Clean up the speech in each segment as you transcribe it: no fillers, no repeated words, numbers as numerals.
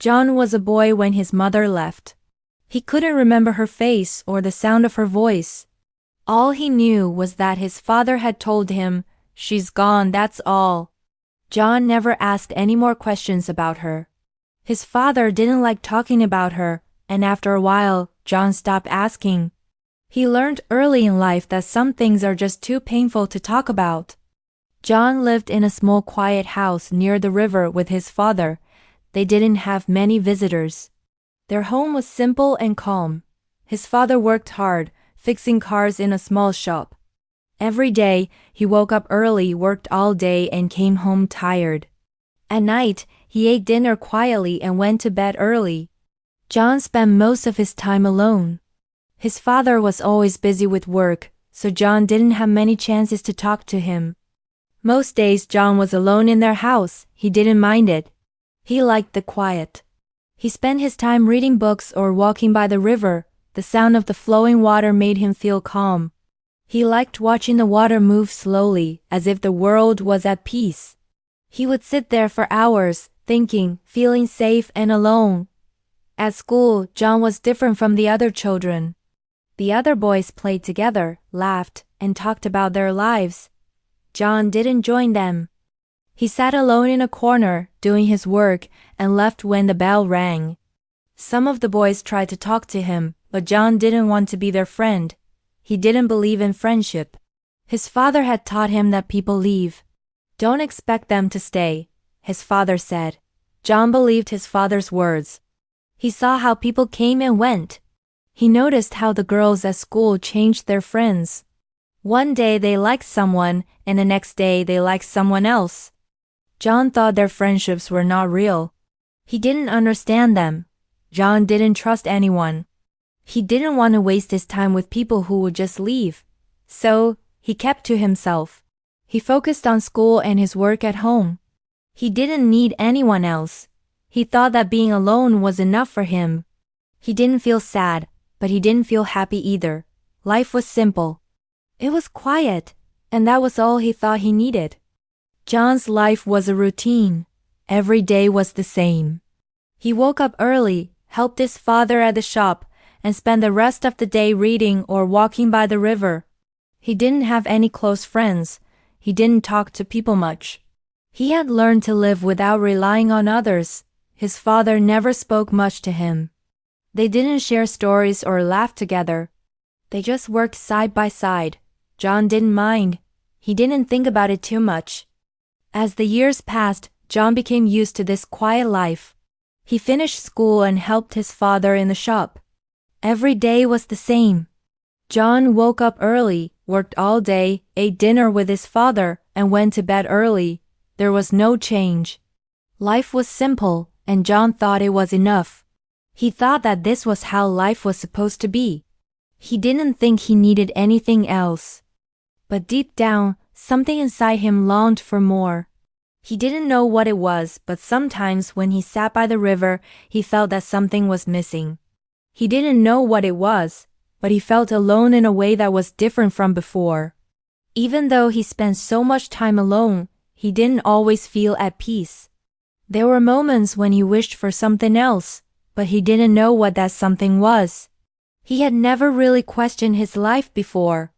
John was a boy when his mother left. He couldn't remember her face or the sound of her voice. All he knew was that his father had told him, "She's gone, that's all." John never asked any more questions about her. His father didn't like talking about her, and after a while, John stopped asking. He learned early in life that some things are just too painful to talk about. John lived in a small quiet house near the river with his father. They didn't have many visitors. Their home was simple and calm. His father worked hard, fixing cars in a small shop. Every day, he woke up early, worked all day, and came home tired. At night, he ate dinner quietly and went to bed early. John spent most of his time alone. His father was always busy with work, so John didn't have many chances to talk to him. Most days John was alone in their house. He didn't mind it. He liked the quiet. He spent his time reading books or walking by the river. The sound of the flowing water made him feel calm. He liked watching the water move slowly, as if the world was at peace. He would sit there for hours, thinking, feeling safe and alone. At school, John was different from the other children. The other boys played together, laughed, and talked about their lives. John didn't join them. He sat alone in a corner, doing his work, and left when the bell rang. Some of the boys tried to talk to him, but John didn't want to be their friend. He didn't believe in friendship. His father had taught him that people leave. Don't expect them to stay, his father said. John believed his father's words. He saw how people came and went. He noticed how the girls at school changed their friends. One day they liked someone, and the next day they liked someone else. John thought their friendships were not real. He didn't understand them. John didn't trust anyone. He didn't want to waste his time with people who would just leave. So, he kept to himself. He focused on school and his work at home. He didn't need anyone else. He thought that being alone was enough for him. He didn't feel sad, but he didn't feel happy either. Life was simple. It was quiet, and that was all he thought he needed. John's life was a routine. Every day was the same. He woke up early, helped his father at the shop, and spent the rest of the day reading or walking by the river. He didn't have any close friends. He didn't talk to people much. He had learned to live without relying on others. His father never spoke much to him. They didn't share stories or laugh together. They just worked side by side. John didn't mind. He didn't think about it too much. As the years passed, John became used to this quiet life. He finished school and helped his father in the shop. Every day was the same. John woke up early, worked all day, ate dinner with his father, and went to bed early. There was no change. Life was simple, and John thought it was enough. He thought that this was how life was supposed to be. He didn't think he needed anything else. But deep down, something inside him longed for more. He didn't know what it was, but sometimes when he sat by the river, he felt that something was missing. He didn't know what it was, but he felt alone in a way that was different from before. Even though he spent so much time alone, he didn't always feel at peace. There were moments when he wished for something else, but he didn't know what that something was. He had never really questioned his life before.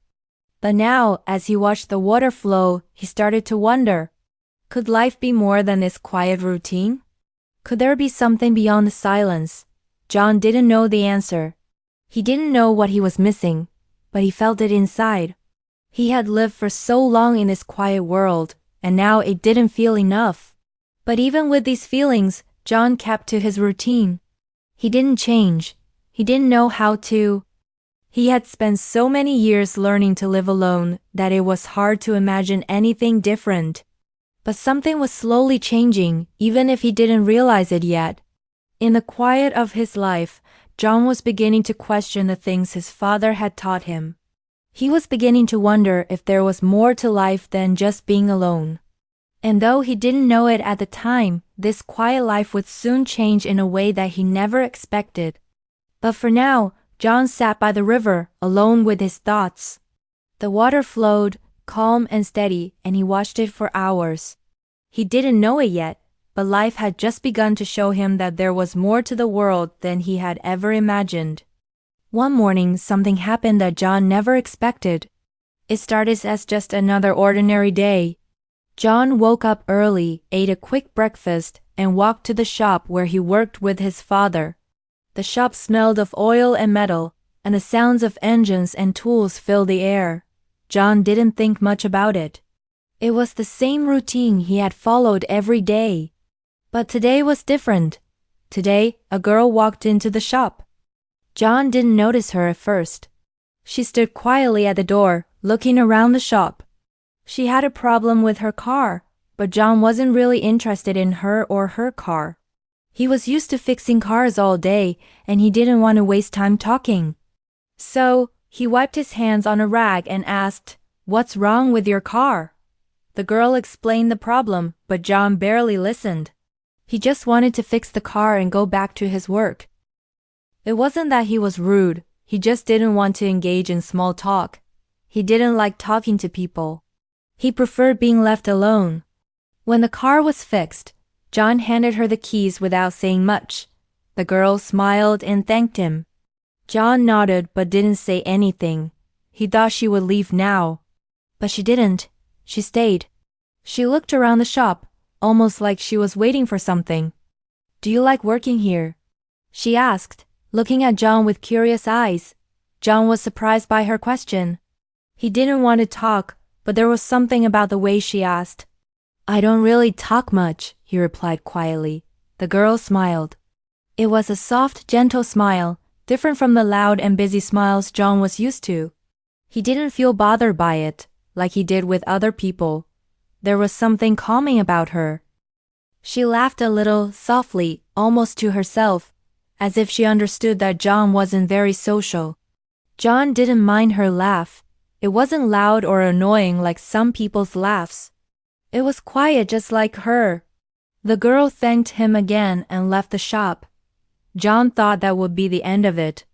But now, as he watched the water flow, he started to wonder, could life be more than this quiet routine? Could there be something beyond the silence? John didn't know the answer. He didn't know what he was missing, but he felt it inside. He had lived for so long in this quiet world, and now it didn't feel enough. But even with these feelings, John kept to his routine. He didn't change. He didn't know how to. He had spent so many years learning to live alone that it was hard to imagine anything different. But something was slowly changing, even if he didn't realize it yet. In the quiet of his life, John was beginning to question the things his father had taught him. He was beginning to wonder if there was more to life than just being alone. And though he didn't know it at the time, this quiet life would soon change in a way that he never expected. But for now, John sat by the river, alone with his thoughts. The water flowed, calm and steady, and he watched it for hours. He didn't know it yet, but life had just begun to show him that there was more to the world than he had ever imagined. One morning, something happened that John never expected. It started as just another ordinary day. John woke up early, ate a quick breakfast, and walked to the shop where he worked with his father. The shop smelled of oil and metal, and the sounds of engines and tools filled the air. John didn't think much about it. It was the same routine he had followed every day. But today was different. Today, a girl walked into the shop. John didn't notice her at first. She stood quietly at the door, looking around the shop. She had a problem with her car, but John wasn't really interested in her or her car. He was used to fixing cars all day, and he didn't want to waste time talking. So, he wiped his hands on a rag and asked, "What's wrong with your car?" The girl explained the problem, but John barely listened. He just wanted to fix the car and go back to his work. It wasn't that he was rude, he just didn't want to engage in small talk. He didn't like talking to people. He preferred being left alone. When the car was fixed, John handed her the keys without saying much. The girl smiled and thanked him. John nodded but didn't say anything. He thought she would leave now. But she didn't. She stayed. She looked around the shop, almost like she was waiting for something. "Do you like working here?" she asked, looking at John with curious eyes. John was surprised by her question. He didn't want to talk, but there was something about the way she asked. "I don't really talk much," he replied quietly. The girl smiled. It was a soft, gentle smile, different from the loud and busy smiles John was used to. He didn't feel bothered by it, like he did with other people. There was something calming about her. She laughed a little, softly, almost to herself, as if she understood that John wasn't very social. John didn't mind her laugh. It wasn't loud or annoying like some people's laughs. It was quiet just like her. The girl thanked him again and left the shop. John thought that would be the end of it.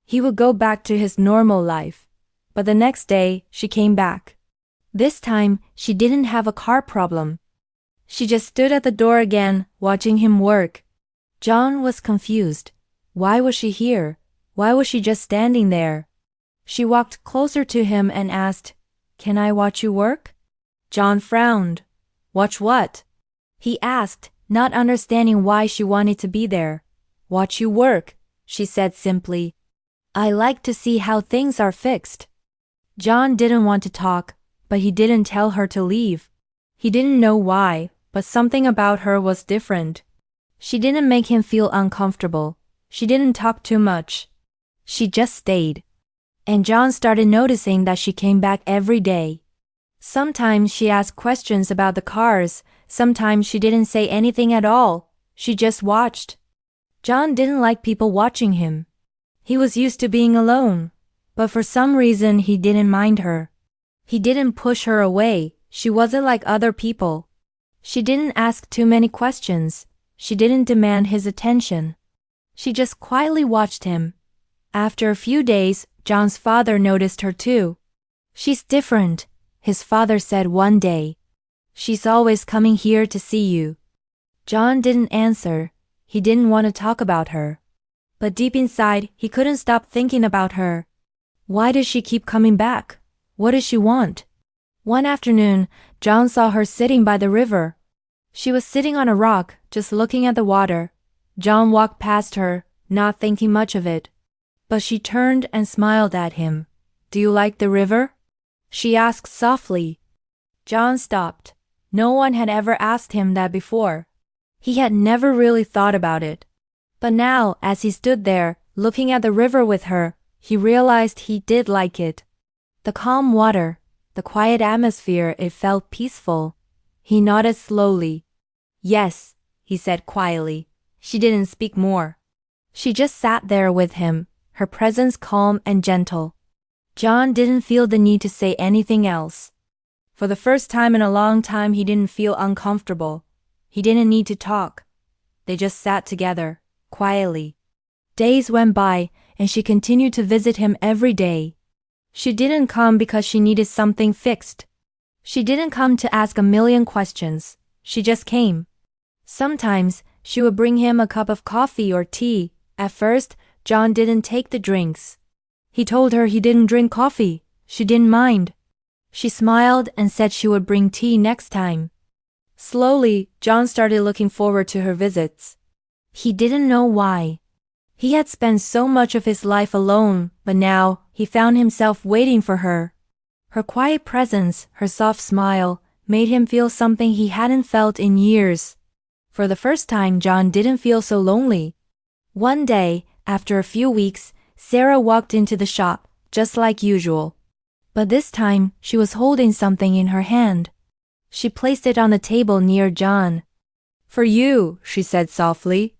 He would go back to his normal life. But the next day, she came back. This time, she didn't have a car problem. She just stood at the door again, watching him work. John was confused. Why was she here? Why was she just standing there? She walked closer to him and asked, "Can I watch you work?" John frowned. "Watch what?" he asked, not understanding why she wanted to be there. "Watch you work," she said simply. "I like to see how things are fixed." John didn't want to talk, but he didn't tell her to leave. He didn't know why, but something about her was different. She didn't make him feel uncomfortable. She didn't talk too much. She just stayed. And John started noticing that she came back every day. Sometimes she asked questions about the cars. Sometimes she didn't say anything at all. She just watched. John didn't like people watching him. He was used to being alone. But for some reason he didn't mind her. He didn't push her away. She wasn't like other people. She didn't ask too many questions. She didn't demand his attention. She just quietly watched him. After a few days, John's father noticed her too. "She's different," his father said one day. "She's always coming here to see you." John didn't answer. He didn't want to talk about her. But deep inside, he couldn't stop thinking about her. Why does she keep coming back? What does she want? One afternoon, John saw her sitting by the river. She was sitting on a rock, just looking at the water. John walked past her, not thinking much of it. But she turned and smiled at him. "Do you like the river?" she asked softly. John stopped. No one had ever asked him that before. He had never really thought about it. But now, as he stood there, looking at the river with her, he realized he did like it. The calm water, the quiet atmosphere, it felt peaceful. He nodded slowly. "Yes," he said quietly. She didn't speak more. She just sat there with him, her presence calm and gentle. John didn't feel the need to say anything else. For the first time in a long time, he didn't feel uncomfortable. He didn't need to talk. They just sat together, quietly. Days went by, and she continued to visit him every day. She didn't come because she needed something fixed. She didn't come to ask a million questions. She just came. Sometimes, she would bring him a cup of coffee or tea. At first, John didn't take the drinks. He told her he didn't drink coffee. She didn't mind. She smiled and said she would bring tea next time. Slowly, John started looking forward to her visits. He didn't know why. He had spent so much of his life alone, but now, he found himself waiting for her. Her quiet presence, her soft smile, made him feel something he hadn't felt in years. For the first time, John didn't feel so lonely. One day, after a few weeks, Sarah walked into the shop, just like usual. But this time, she was holding something in her hand. She placed it on the table near John. "For you," she said softly.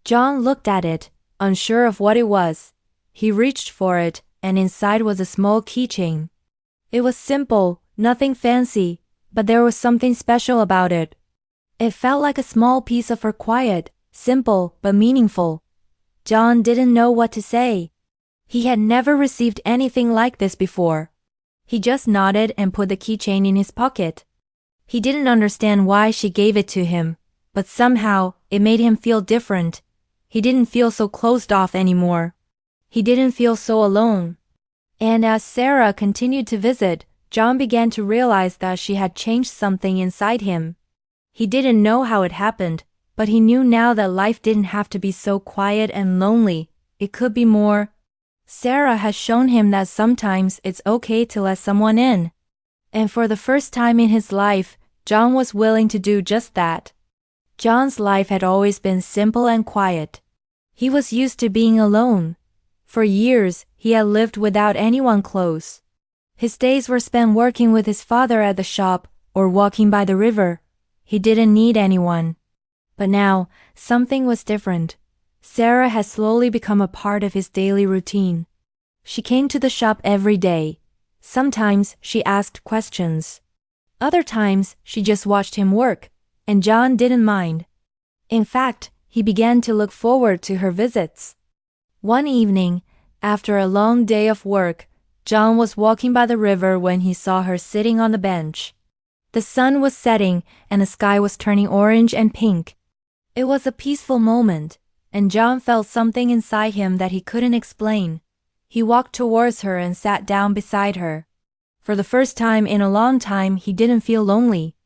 John looked at it, unsure of what it was. He reached for it, and inside was a small keychain. It was simple, nothing fancy, but there was something special about it. It felt like a small piece of her quiet, simple, but meaningful. John didn't know what to say. He had never received anything like this before. He just nodded and put the keychain in his pocket. He didn't understand why she gave it to him, but somehow, it made him feel different. He didn't feel so closed off anymore. He didn't feel so alone. And as Sarah continued to visit, John began to realize that she had changed something inside him. He didn't know how it happened, but he knew now that life didn't have to be so quiet and lonely. It could be more. Sarah has shown him that sometimes it's okay to let someone in. And for the first time in his life, John was willing to do just that. John's life had always been simple and quiet. He was used to being alone. For years, he had lived without anyone close. His days were spent working with his father at the shop or walking by the river. He didn't need anyone. But now, something was different. Sarah had slowly become a part of his daily routine. She came to the shop every day. Sometimes she asked questions. Other times she just watched him work, and John didn't mind. In fact, he began to look forward to her visits. One evening, after a long day of work, John was walking by the river when he saw her sitting on the bench. The sun was setting and the sky was turning orange and pink. It was a peaceful moment, and John felt something inside him that he couldn't explain. He walked towards her and sat down beside her. For the first time in a long time, he didn't feel lonely.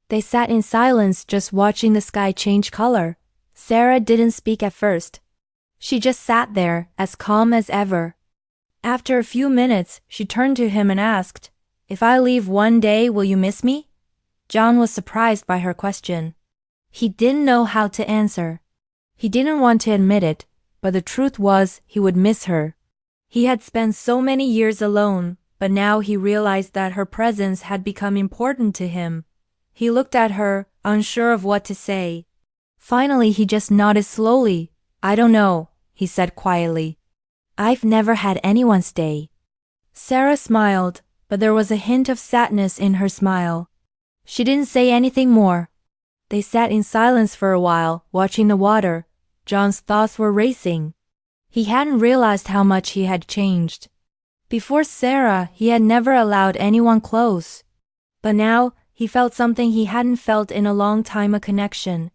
They sat in silence, just watching the sky change color. Sarah didn't speak at first. She just sat there, as calm as ever. After a few minutes, she turned to him and asked, "If I leave one day, will you miss me?" John was surprised by her question. He didn't know how to answer. He didn't want to admit it, but the truth was he would miss her. He had spent so many years alone, but now he realized that her presence had become important to him. He looked at her, unsure of what to say. Finally, he just nodded slowly. "I don't know," he said quietly. "I've never had anyone stay." Sarah smiled, but there was a hint of sadness in her smile. She didn't say anything more. They sat in silence for a while, watching the water. John's thoughts were racing. He hadn't realized how much he had changed. Before Sarah, he had never allowed anyone close. But now, he felt something he hadn't felt in a long time, a connection.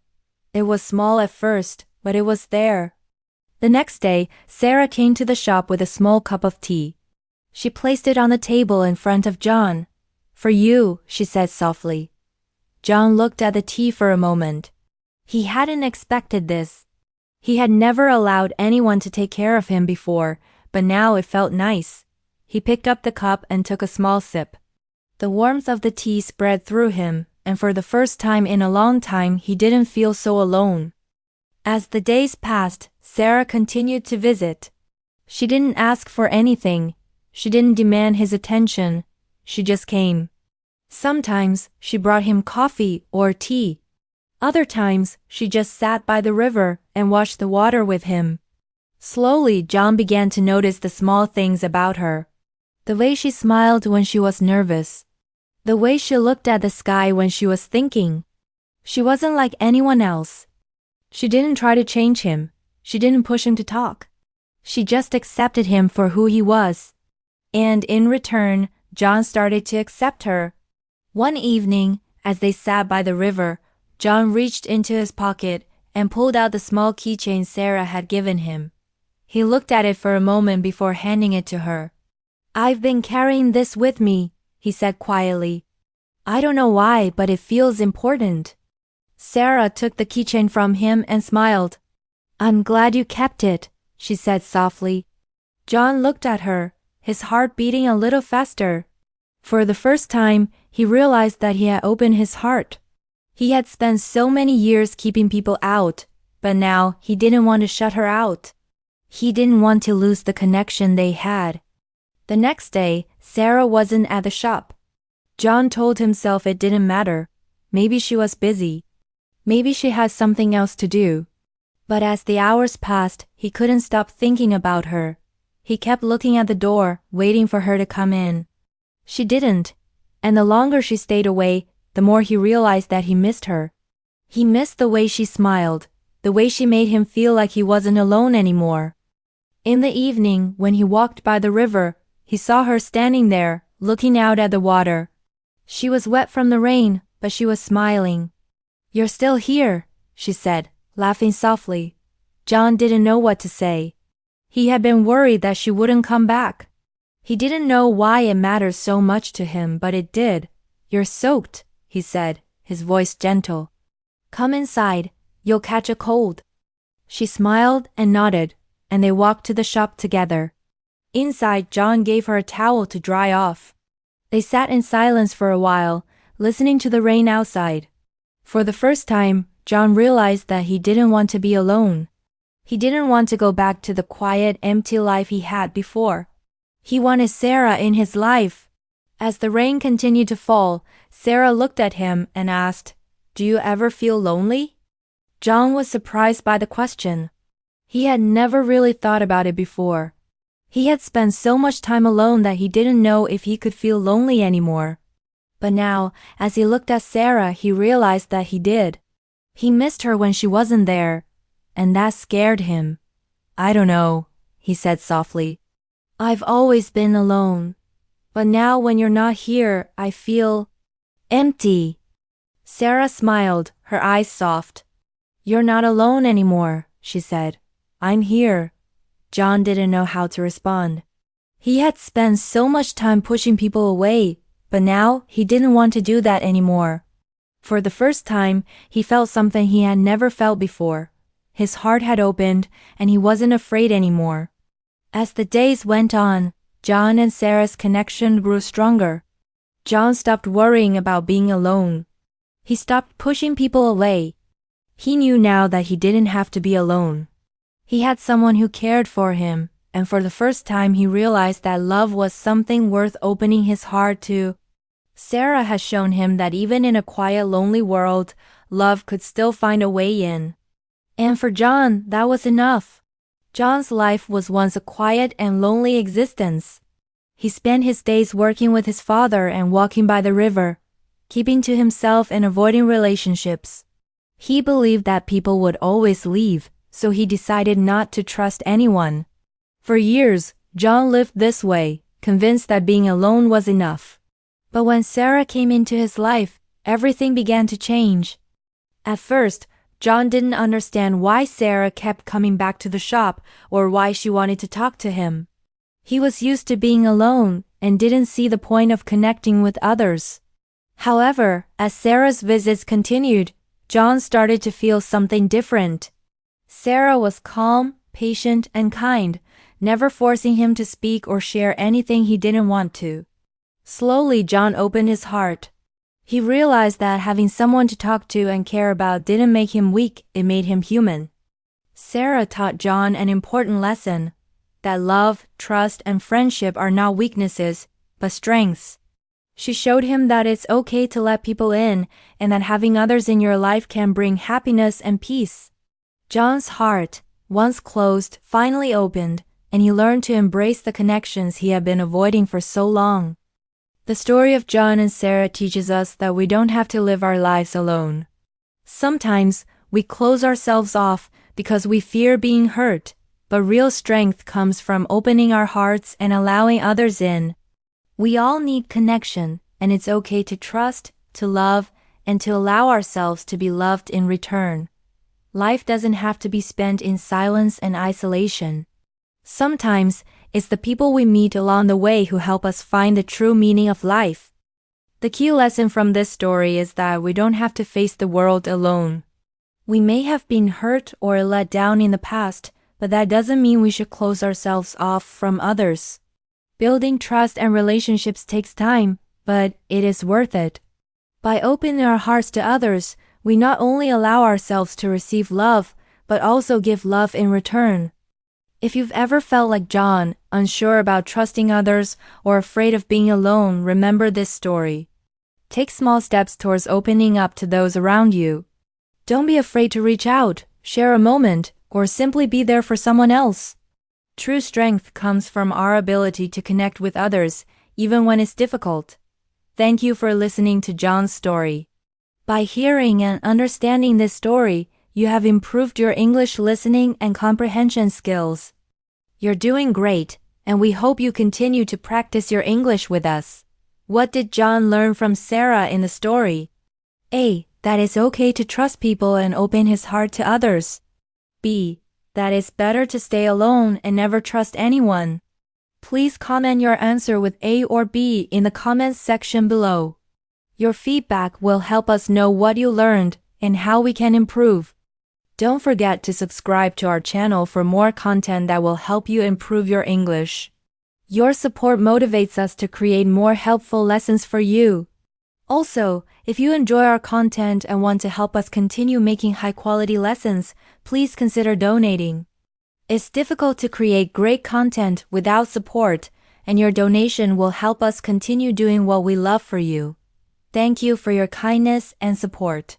It was small at first, but it was there. The next day, Sarah came to the shop with a small cup of tea. She placed it on the table in front of John. "For you," she said softly. John looked at the tea for a moment. He hadn't expected this. He had never allowed anyone to take care of him before, but now it felt nice. He picked up the cup and took a small sip. The warmth of the tea spread through him, and for the first time in a long time he didn't feel so alone. As the days passed, Sarah continued to visit. She didn't ask for anything. She didn't demand his attention. She just came. Sometimes she brought him coffee or tea. Other times she just sat by the river and watched the water with him. Slowly, John began to notice the small things about her. The way she smiled when she was nervous. The way she looked at the sky when she was thinking. She wasn't like anyone else. She didn't try to change him. She didn't push him to talk. She just accepted him for who he was. And in return, John started to accept her. One evening, as they sat by the river, John reached into his pocket and pulled out the small keychain Sarah had given him. He looked at it for a moment before handing it to her. "I've been carrying this with me," he said quietly. "I don't know why, but it feels important." Sarah took the keychain from him and smiled. "I'm glad you kept it," she said softly. John looked at her, his heart beating a little faster. For the first time, he realized that he had opened his heart. He had spent so many years keeping people out, but now he didn't want to shut her out. He didn't want to lose the connection they had. The next day, Sarah wasn't at the shop. John told himself it didn't matter. Maybe she was busy. Maybe she had something else to do. But as the hours passed, he couldn't stop thinking about her. He kept looking at the door, waiting for her to come in. She didn't, and the longer she stayed away, the more he realized that he missed her. He missed the way she smiled, the way she made him feel like he wasn't alone anymore. In the evening, when he walked by the river, he saw her standing there, looking out at the water. She was wet from the rain, but she was smiling. "You're still here," she said, laughing softly. John didn't know what to say. He had been worried that she wouldn't come back. He didn't know why it mattered so much to him, but it did. "You're soaked," he said, his voice gentle. "Come inside, you'll catch a cold." She smiled and nodded, and they walked to the shop together. Inside, John gave her a towel to dry off. They sat in silence for a while, listening to the rain outside. For the first time, John realized that he didn't want to be alone. He didn't want to go back to the quiet, empty life he had before. He wanted Sarah in his life. As the rain continued to fall, Sarah looked at him and asked, "Do you ever feel lonely?" John was surprised by the question. He had never really thought about it before. He had spent so much time alone that he didn't know if he could feel lonely anymore. But now, as he looked at Sarah, he realized that he did. He missed her when she wasn't there, and that scared him. "I don't know," he said softly. "I've always been alone. But now when you're not here, I feel empty." Sarah smiled, her eyes soft. "You're not alone anymore," she said. "I'm here." John didn't know how to respond. He had spent so much time pushing people away, but now he didn't want to do that anymore. For the first time, he felt something he had never felt before. His heart had opened, and he wasn't afraid anymore. As the days went on, John and Sarah's connection grew stronger. John stopped worrying about being alone. He stopped pushing people away. He knew now that he didn't have to be alone. He had someone who cared for him, and for the first time he realized that love was something worth opening his heart to. Sarah had shown him that even in a quiet, lonely world, love could still find a way in. And for John, that was enough. John's life was once a quiet and lonely existence. He spent his days working with his father and walking by the river, keeping to himself and avoiding relationships. He believed that people would always leave, so he decided not to trust anyone. For years, John lived this way, convinced that being alone was enough. But when Sarah came into his life, everything began to change. At first, John didn't understand why Sarah kept coming back to the shop or why she wanted to talk to him. He was used to being alone and didn't see the point of connecting with others. However, as Sarah's visits continued, John started to feel something different. Sarah was calm, patient, and kind, never forcing him to speak or share anything he didn't want to. Slowly, John opened his heart. He realized that having someone to talk to and care about didn't make him weak, it made him human. Sarah taught John an important lesson, that love, trust, and friendship are not weaknesses, but strengths. She showed him that it's okay to let people in and that having others in your life can bring happiness and peace. John's heart, once closed, finally opened, and he learned to embrace the connections he had been avoiding for so long. The story of John and Sarah teaches us that we don't have to live our lives alone. Sometimes we close ourselves off because we fear being hurt, but real strength comes from opening our hearts and allowing others in. We all need connection, and it's okay to trust, to love, and to allow ourselves to be loved in return. Life doesn't have to be spent in silence and isolation. Sometimes, it's the people we meet along the way who help us find the true meaning of life. The key lesson from this story is that we don't have to face the world alone. We may have been hurt or let down in the past, but that doesn't mean we should close ourselves off from others. Building trust and relationships takes time, but it is worth it. By opening our hearts to others, we not only allow ourselves to receive love, but also give love in return. If you've ever felt like John, unsure about trusting others or afraid of being alone, remember this story. Take small steps towards opening up to those around you. Don't be afraid to reach out, share a moment, or simply be there for someone else. True strength comes from our ability to connect with others, even when it's difficult. Thank you for listening to John's story. By hearing and understanding this story, you have improved your English listening and comprehension skills. You're doing great, and we hope you continue to practice your English with us. What did John learn from Sarah in the story? A. That it's okay to trust people and open his heart to others. B. That it's better to stay alone and never trust anyone. Please comment your answer with A or B in the comments section below. Your feedback will help us know what you learned and how we can improve. Don't forget to subscribe to our channel for more content that will help you improve your English. Your support motivates us to create more helpful lessons for you. Also, if you enjoy our content and want to help us continue making high-quality lessons, please consider donating. It's difficult to create great content without support, and your donation will help us continue doing what we love for you. Thank you for your kindness and support.